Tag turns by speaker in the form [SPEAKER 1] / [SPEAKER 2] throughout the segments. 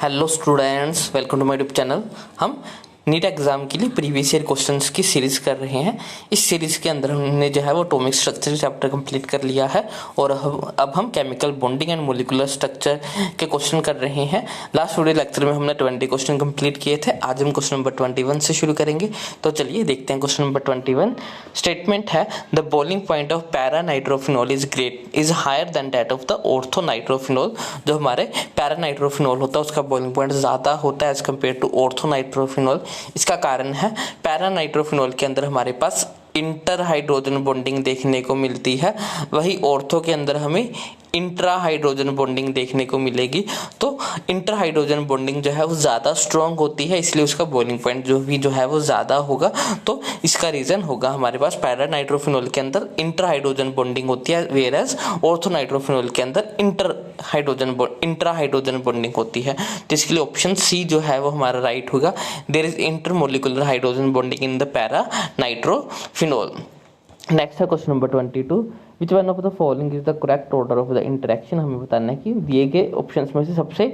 [SPEAKER 1] Hello students, welcome to my YouTube channel. हम NEET exam के लिए प्रीवियस ईयर क्वेश्चंस की सीरीज कर रहे हैं। इस सीरीज के अंदर हमने जो है वो एटॉमिक स्ट्रक्चर चैप्टर कंप्लीट कर लिया है और अब हम chemical bonding and molecular structure के क्वेश्चन कर रहे हैं। लास्ट वीडियो लेक्चर में हमने 20 क्वेश्चन कंप्लीट किए थे। आज हम क्वेश्चन नंबर 21 से शुरू करेंगे। तो चलिए देखते हैं क्वेश्चन नंबर 21। स्टेटमेंट है the boiling point of para nitrophenol is higher than that of the ortho nitrophenol. जो हमारे पैरा नाइट्रोफिनॉल होता है उसका बॉइलिंग पॉइंट ज्यादा होता है as compared to ortho nitrophenol. इसका कारण है पैरा नाइट्रोफिनॉल के अंदर हमारे पास इंटर हाइड्रोजन बॉन्डिंग देखने को मिलती है, वही ऑर्थो के अंदर हमें इंट्रा हाइड्रोजन बॉन्डिंग देखने को मिलेगी। तो इंटर हाइड्रोजन बॉन्डिंग जो है वो ज़्यादा स्ट्रॉन्ग होती है, इसलिए उसका बॉइलिंग पॉइंट जो है वो ज़्यादा होगा। तो इसका रीज़न होगा हमारे पास पैरा नाइट्रोफिनॉल के अंदर इंटर हाइड्रोजन बॉन्डिंग होती है, वेयरएज ऑर्थो नाइट्रोफिनॉल के अंदर इंट्रा हाइड्रोजन बॉन्डिंग होती है। तो इसके लिए ऑप्शन सी जो है वो हमारा राइट होगा। There is intermolecular hydrogen bonding in the para nitrophenol. Next है question number 22। Which one of the following is the correct order of the interaction. हमें बताना है कि दिए गए ऑप्शंस में से सबसे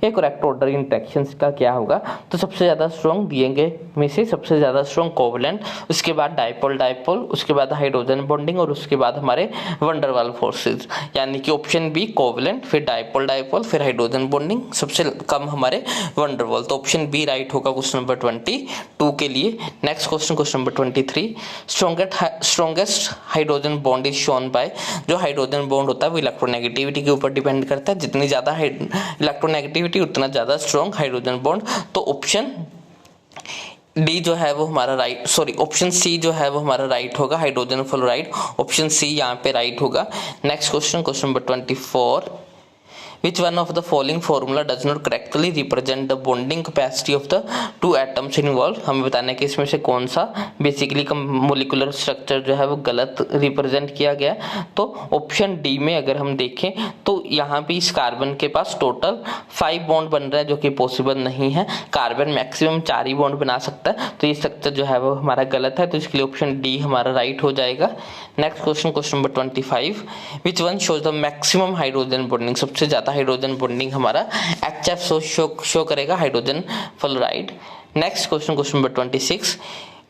[SPEAKER 1] करेक्ट ऑर्डर इंटरेक्शंस का क्या होगा। तो सबसे ज़्यादा स्ट्रॉन्ग दिए गए में से सबसे ज़्यादा स्ट्रॉन्ग कोवलेंट, उसके बाद डाइपोल डाइपोल, उसके बाद हाइड्रोजन बॉन्डिंग और उसके बाद हमारे वंडरवाल फोर्सेज। यानी कि ऑप्शन बी कोवलेंट, फिर डाइपोल डाइपोल, फिर हाइड्रोजन बॉन्डिंग, सबसे कम हमारे वंडरवाल। तो ऑप्शन बी राइट होगा क्वेश्चन नंबर 22 के लिए। Next question number 23। Strongest hydrogen bond is shown by. जो हाइड्रोजन बॉन्ड होता है वो इलेक्ट्रोनेगेटिविटी के ऊपर डिपेंड करता है। जितनी ज्यादा इलेक्ट्रोनेगेटिविटी उतना ज्यादा स्ट्रॉन्ग हाइड्रोजन बॉन्ड। तो ऑप्शन डी जो है वो हमारा ऑप्शन सी जो है वो हमारा राइट होगा, हाइड्रोजन फ्लोराइड। ऑप्शन सी यहाँ पे राइट होगा। Next question number 24। Which one of the following formula does not correctly represent the bonding capacity of the two atoms involved। हमें बताना है कि इसमें से कौन सा बेसिकली मोलिकुलर स्ट्रक्चर जो है वो गलत रिप्रेजेंट किया गया। तो ऑप्शन डी में अगर हम देखें तो यहाँ पे इस कार्बन के पास टोटल 5 बॉन्ड बन रहे हैं, जो कि पॉसिबल नहीं है। कार्बन मैक्सिमम 4 ही बॉन्ड बना सकता है, तो ये स्ट्रक्चर जो है वो हमारा गलत है। तो इसके लिए ऑप्शन डी हमारा राइट हो जाएगा। Next question number 25। Which one shows the maximum hydrogen bonding. सबसे ज्यादा हाइड्रोजन बॉन्डिंग हमारा HF शो करेगा, hydrogen fluoride. Next question number 26।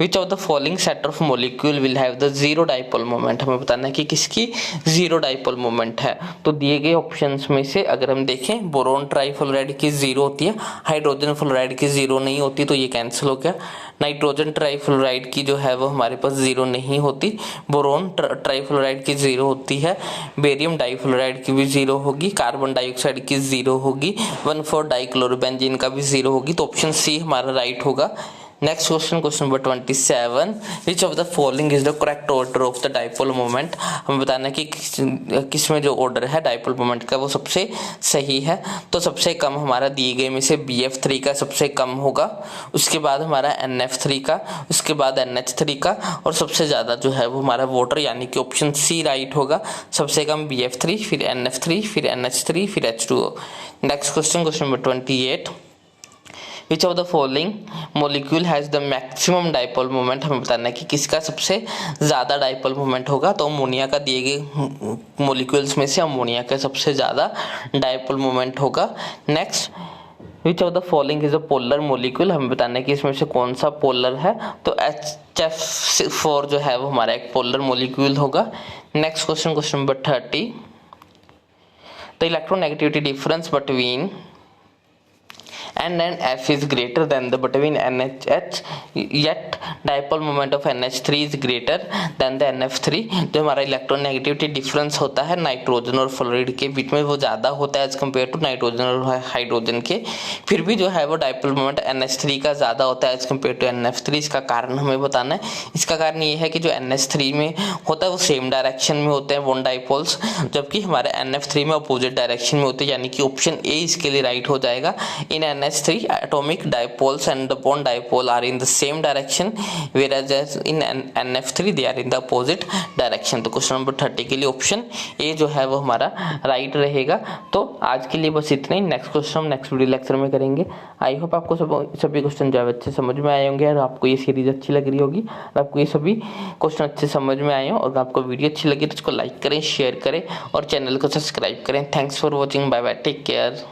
[SPEAKER 1] Which of the following set of molecule will have the zero dipole moment। हमें बताना है कि किसकी zero dipole moment है। तो दिए गए ऑप्शंस में से अगर हम देखें, बोरोन ट्राइफ्लोराइड की जीरो होती है, हाइड्रोजन फ्लोराइड की जीरो नहीं होती, तो ये कैंसिल हो गया। नाइट्रोजन ट्राइफ्लोराइड की जो है वो हमारे पास जीरो नहीं होती, बोरोन ट्राइफ्लोराइड की जीरो होती है, बेरियम डाइफ्लोराइड की भी जीरो होगी, कार्बन डाइऑक्साइड की जीरो होगी, 1,4 डाइक्लोरोबेंजीन का भी जीरो होगी। तो ऑप्शन सी हमारा राइट होगा। Next question number 27। Which of the following is the correct order of the dipole moment. हमें बताना है कि किसमें जो ऑर्डर है डाइपोल मोमेंट का वो सबसे सही है। तो सबसे कम हमारा दिए गए में से BF3 का सबसे कम होगा, उसके बाद हमारा NF3 का, उसके बाद NH3 का, और सबसे ज़्यादा जो है वो हमारा वाटर, यानी कि ऑप्शन सी राइट होगा। सबसे कम BF3, फिर NF3, फिर NH3, फिर H2O। Next question number 28। Which of the following molecule has the maximum dipole moment। हमें बताना है कि किसका सबसे ज़्यादा डाइपोल मोमेंट होगा। तो अमोनिया का दिए गए मोलिक्यूल्स में से अमोनिया का सबसे ज़्यादा डाइपोल मोमेंट होगा। Next, which of the following is a polar molecule. हमें बताना है कि इसमें से कौन सा पोलर है। तो HF4 जो है वो हमारा एक पोलर मोलिक्यूल होगा। Next question number 30। The electronegativity difference between N and F is greater than the between NH, yet dipole moment of NH3 is greater than the NF3। जो हमारा इलेक्ट्रोनेगेटिविटी डिफरेंस होता है नाइट्रोजन और fluoride के बीच में वो ज़्यादा होता है एज कम्पेयर टू नाइट्रोजन और हाइड्रोजन के। फिर भी जो है वो डाइपोल मोमेंट NH3 का ज़्यादा होता है एज कम्पेयर टू NF3। इसका कारण हमें बताना है। इसका कारण ये है कि जो NH3 में होता है वो सेम डायरेक्शन में होते हैं वन डाइपोल्स, जबकि हमारे NF3 में अपोजिट डायरेक्शन में होते हैं, यानी कि ऑप्शन ए इसके लिए राइट हो जाएगा। इन NH3 atomic dipoles and the bond dipole are in the same direction, whereas in NF3 they are in the opposite direction। तो क्वेश्चन नंबर 30 के लिए ऑप्शन ए जो है वो हमारा राइट रहेगा। तो आज के लिए बस इतना ही। नेक्स्ट क्वेश्चन हम नेक्स्ट वीडियो लेक्चर में करेंगे। आई होप आपको सभी क्वेश्चन जो है अच्छे समझ में आए होंगे और आपको ये सीरीज अच्छी लग रही होगी और आपको ये सभी क्वेश्चन अच्छे समझ में आए हो और आपको वीडियो अच्छी लगी तो इसको लाइक करें, शेयर करें और चैनल को सब्सक्राइब करें। Thanks for watching. Bye bye, take care.